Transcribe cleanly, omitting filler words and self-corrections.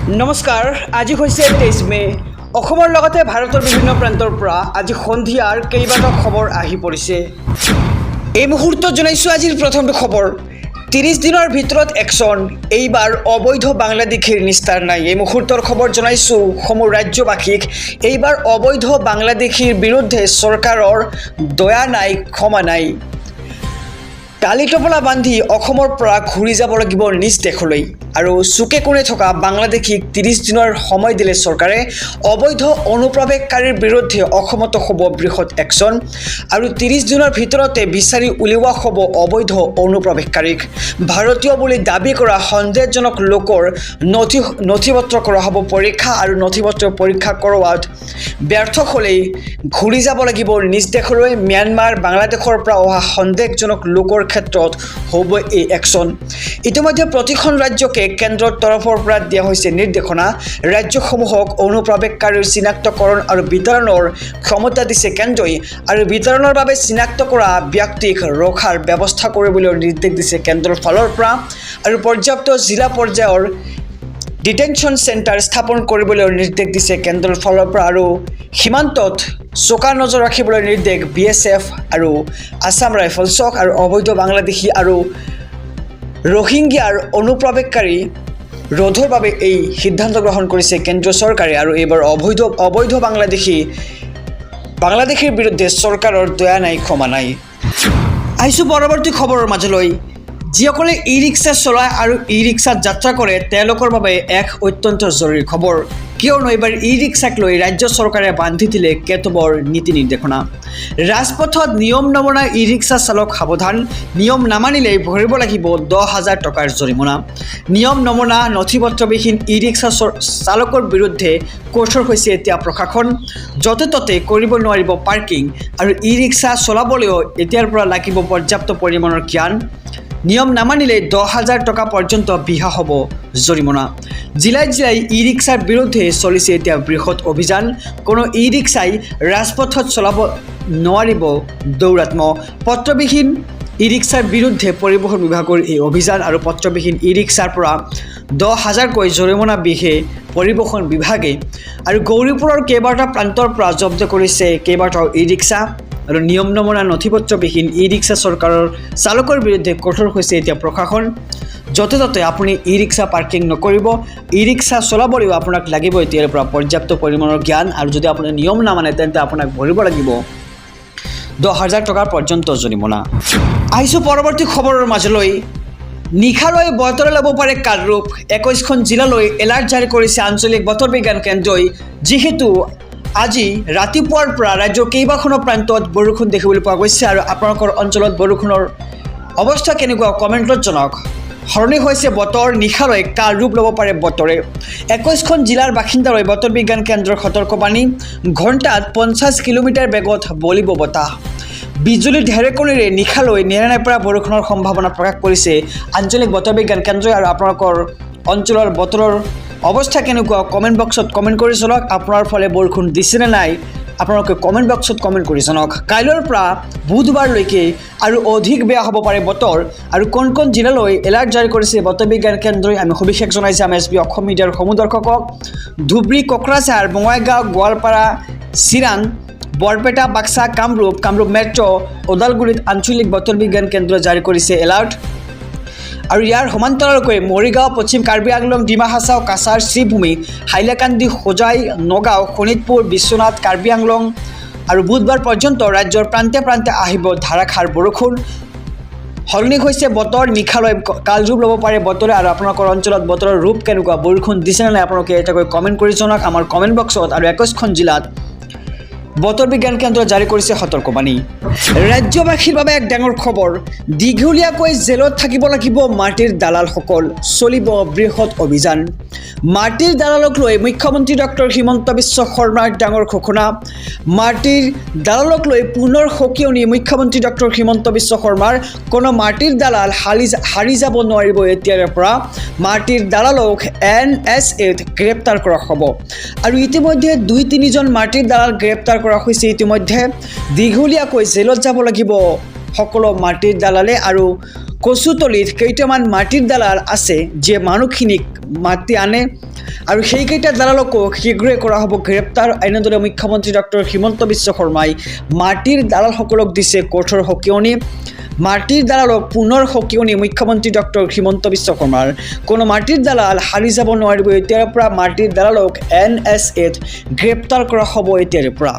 নমস্কাৰ, আজি হৈছে 23 মে। অসমৰ লগতে ভাৰতৰ বিভিন্ন প্ৰান্তৰ পৰা আজি সন্ধিয়াৰ কেইবাটাও খবৰ আহি পৰিছে। এই মুহূৰ্তত জনাইছোঁ আজিৰ প্ৰথমটো খবৰ। 30 দিনৰ ভিতৰত একশ্যন, এইবাৰ অবৈধ বাংলাদেশীৰ নিস্তাৰ নাই। এই মুহূৰ্তৰ খবৰ জনাইছোঁ সমূহ ৰাজ্যবাসীক। এইবাৰ অবৈধ বাংলাদেশীৰ বিৰুদ্ধে চৰকাৰৰ দয়া নাই, ক্ষমা নাই। টালি টপলা বান্ধি অসমৰ পৰা ঘূৰি যাব লাগিব নিজ দেশলৈ আৰু চুকে কোণে থকা বাংলাদেশীক 30 দিনৰ সময় দিলে চৰকাৰে। অবৈধ অনুপ্ৰৱেশকাৰীৰ বিৰুদ্ধে অসমতো হ'ব বৃহৎ একশ্যন আৰু 30 দিনৰ ভিতৰতে বিচাৰি উলিওৱা হ'ব অবৈধ অনুপ্ৰৱেশকাৰীক। ভাৰতীয় বুলি দাবী কৰা সন্দেহজনক লোকৰ নথিপত্ৰ কৰা হ'ব পৰীক্ষা আৰু নথিপত্ৰ পৰীক্ষা কৰোৱাত ব্যৰ্থ হ'লেই ঘূৰি যাব লাগিব নিজ দেশলৈ। ম্যানমাৰ, বাংলাদেশৰ পৰা অহা সন্দেহজনক লোকৰ ক্ষেত্ৰত হ'ব এই একশ্যন। ইতিমধ্যে প্ৰতিখন ৰাজ্যকে কেন্দ্ৰৰ তৰফৰ পৰা দিয়া হৈছে নিৰ্দেশনা। ৰাজ্যসমূহক অনুপ্ৰৱেশকাৰীৰ চিনাক্তকৰণ আৰু বিতৰণৰ ক্ষমতা দিছে কেন্দ্ৰই আৰু বিতৰণৰ বাবে চিনাক্ত কৰা ব্যক্তিক ৰখাৰ ব্যৱস্থা কৰিবলৈ নিৰ্দেশ দিছে কেন্দ্ৰৰ ফালৰ পৰা আৰু পৰ্যাপ্ত জিলা পৰ্যায়ৰ ডিটেনশ্যন চেণ্টাৰ স্থাপন কৰিবলৈ নিৰ্দেশ দিছে কেন্দ্ৰৰ ফালৰ পৰা আৰু সীমান্তত চোকা নজৰ ৰাখিবলৈ নিৰ্দেশ BSF আৰু আছাম ৰাইফলছক আৰু অবৈধ বাংলাদেশী আৰু ৰোহিংগিয়াৰ অনুপ্ৰৱেশকাৰী ৰোধৰ বাবে এই সিদ্ধান্ত গ্ৰহণ কৰিছে কেন্দ্ৰীয় চৰকাৰে আৰু এইবাৰ অবৈধ বাংলাদেশীৰ বিৰুদ্ধে চৰকাৰৰ দয়া নাই, ক্ষমা নাই। আহিছোঁ পৰৱৰ্তী খবৰৰ মাজলৈ। যিসকলে ই-ৰিক্সা চলায় আৰু ই-ৰিক্সাত যাত্ৰা কৰে তেওঁলোকৰ বাবে এক অত্যন্ত জৰুৰী খবৰ, কিয়নো এইবাৰ ই-ৰিক্সাক লৈ ৰাজ্য চৰকাৰে বান্ধি দিলে কেতবৰ নীতি নিৰ্দেশনা। ৰাজপথত নিয়ম নমনা ই-ৰিক্সা চালক সাৱধান, নিয়ম নামানিলে ভৰিব লাগিব 10,000 টকাৰ জৰিমনা। নিয়ম নমনা নথিপত্ৰবিহীন ই-ৰিক্সা চালকৰ বিৰুদ্ধে কঠোৰ হৈছে এতিয়া প্ৰশাসন। য'তে ত'তে কৰিব নোৱাৰিব পাৰ্কিং আৰু ই-ৰিক্সা চলাবলৈও এতিয়াৰ পৰা লাগিব পৰ্যাপ্ত পৰিমাণৰ জ্ঞান। নিয়ম নামানিলে 10,000 টকা পৰ্যন্ত বিহা হ'ব জৰিমনা। জিলাই জিলাই ই-ৰিক্সাৰ বিৰুদ্ধে চলিছে এতিয়া বৃহৎ অভিযান। কোনো ই-ৰিক্সাই ৰাজপথত চলাব নোৱাৰিব দৌৰাত্ম। পত্ৰবিহীন ই-ৰিক্সাৰ বিৰুদ্ধে পৰিবহণ বিভাগৰ এই অভিযান আৰু পত্ৰবিহীন ই-ৰিক্সাৰ পৰা 10,000কৈ জৰিমনা বিহে পৰিবহণ বিভাগে আৰু গৌৰীপুৰৰ কেইবাটাও প্ৰান্তৰ পৰা জব্দ কৰিছে কেইবাটাও ই-ৰিক্সা আৰু নিয়ম নমনা নথিপত্ৰবিহীন ই-ৰিক্সা চৰকাৰৰ চালকৰ বিৰুদ্ধে কঠোৰ হৈছে এতিয়া প্ৰশাসন। য'তে ত'তে আপুনি ই-ৰিক্সা পাৰ্কিং নকৰিব। ই-ৰিক্সা চলাবলৈও আপোনাক লাগিব এতিয়াৰ পৰা পৰ্যাপ্ত পৰিমাণৰ জ্ঞান আৰু যদি আপুনি নিয়ম নামানে তেন্তে আপোনাক ভৰিব লাগিব 10,000 টকাৰ পৰ্যন্ত জৰিমনা। আহিছোঁ পৰৱৰ্তী খবৰৰ মাজলৈ। নিশালৈ বতৰে ল'ব পাৰে কালৰূপ। 21খন জিলালৈ এলাৰ্ট জাৰি কৰিছে আঞ্চলিক বতৰ বিজ্ঞান কেন্দ্ৰই। যিহেতু আজি ৰাতিপুৱাৰ পৰা ৰাজ্যৰ কেইবাখনো প্ৰান্তত বৰষুণ দেখিবলৈ পোৱা গৈছে আৰু আপোনালোকৰ অঞ্চলত বৰষুণৰ অৱস্থা কেনেকুৱা কমেণ্টত জনাওক। সলনি হৈছে বতৰ, নিশালৈ কাল ৰূপ ল'ব পাৰে বতৰে। 21খন জিলাৰ বাসিন্দালৈ বতৰ বিজ্ঞান কেন্দ্ৰৰ সতৰ্কবাণী। ঘণ্টাত 50 কিলোমিটাৰ বেগত বলিব বতাহ। বিজুলী ঢেৰেকণিৰে নিশালৈ নেৰানেপেৰা পৰা বৰষুণৰ সম্ভাৱনা প্ৰকাশ কৰিছে আঞ্চলিক বতৰ বিজ্ঞান কেন্দ্ৰই আৰু আপোনালোকৰ অঞ্চলৰ বতৰৰ অৱস্থা কেনেকুৱা কমেণ্ট বক্সত কমেণ্ট কৰি জনাওক। আপোনাৰ ফালে বৰষুণ দিছেনে নাই আপোনালোকে কমেণ্ট বক্সত কমেণ্ট কৰি জনাওক। কাইলৈৰ পৰা বুধবাৰলৈকে আৰু অধিক বেয়া হ'ব পাৰে বতৰ আৰু কোন কোন জিলালৈ এলাৰ্ট জাৰি কৰিছে বতৰ বিজ্ঞান কেন্দ্ৰই আমি সবিশেষ জনাই যাম SB অসম মিডিয়াৰ সমূহ দৰ্শকক। ধুবুৰী, কোকৰাঝাৰ, বঙাইগাঁও, গোৱালপাৰা, চিৰাং, বৰপেটা, বাক্সা, কামৰূপ মেট্ৰ', ওদালগুৰিত আঞ্চলিক বতৰ বিজ্ঞান কেন্দ্ৰই জাৰি কৰিছে এলাৰ্ট আৰু ইয়াৰ সমান্তৰালকৈ মৰিগাঁও, পশ্চিম কাৰ্বি আংলং, ডিমা হাছাও, কাছাৰ, শ্ৰীভূমি, হাইলাকান্দি, হোজাই, নগাঁও, শোণিতপুৰ, বিশ্বনাথ, কাৰ্বি আংলং আৰু বুধবাৰ পৰ্যন্ত ৰাজ্যৰ প্ৰান্তে প্ৰান্তে আহিব ধাৰাসাৰ বৰষুণ। সলনি হৈছে বতৰ, নিশালৈ কালৰূপ ল'ব পাৰে বতৰে আৰু আপোনালোকৰ অঞ্চলত বতৰৰ ৰূপ কেনেকুৱা, বৰষুণ দিছেনে নাই আপোনালোকে এটাকৈ কমেণ্ট কৰি জনাওক আমাৰ কমেণ্ট বক্সত। আৰু 21খন জিলাত বতৰ বিজ্ঞান কেন্দ্ৰই জাৰি কৰিছে সতৰ্কবাণী। ৰাজ্যবাসীৰ বাবে এক ডাঙৰ খবৰ। দীঘলীয়াকৈ জেলত থাকিব লাগিব মাটিৰ দালালসকল, চলিব বৃহৎ অভিযান। মাটিৰ দালালক লৈ মুখ্যমন্ত্ৰী ডক্টৰ হিমন্ত বিশ্ব শৰ্মাৰ ডাঙৰ ঘোষণা। মাটিৰ দালালক লৈ পুনৰ সকিয়নি মুখ্যমন্ত্ৰী ডক্টৰ হিমন্ত বিশ্ব শৰ্মাৰ। কোনো মাটিৰ দালাল হাৰি যাব নোৱাৰিব এতিয়াৰ পৰা। মাটিৰ দালালক NSAত গ্ৰেপ্তাৰ কৰা হ'ব আৰু ইতিমধ্যে 2-3জন মাটিৰ দালাল গ্ৰেপ্তাৰ কৰা হৈছে। ইতিমধ্যে দীঘলীয়াকৈ জেলত যাব লাগিব সকলো মাটিৰ দালালে আৰু কচুতলিত কেইটামান মাটিৰ দালাল আছে যিয়ে মানুহখিনিক মাতি আনে আৰু সেইকেইটা দালালকো শীঘ্ৰেই কৰা হ'ব গ্ৰেপ্তাৰ। এনেদৰে মুখ্যমন্ত্ৰী ডক্টৰ হিমন্ত বিশ্ব শৰ্মাই মাটিৰ দালালসকলক দিছে কঠোৰ সকিয়নি। মাটিৰ দালালক পুনৰ সকিয়নি মুখ্যমন্ত্ৰী ডক্টৰ হিমন্ত বিশ্ব শৰ্মাৰ। কোনো মাটিৰ দালাল হাৰি যাব নোৱাৰিব। এতিয়াৰ পৰা মাটিৰ দালালক NSAত গ্ৰেপ্তাৰ কৰা হ'ব এতিয়াৰ পৰা।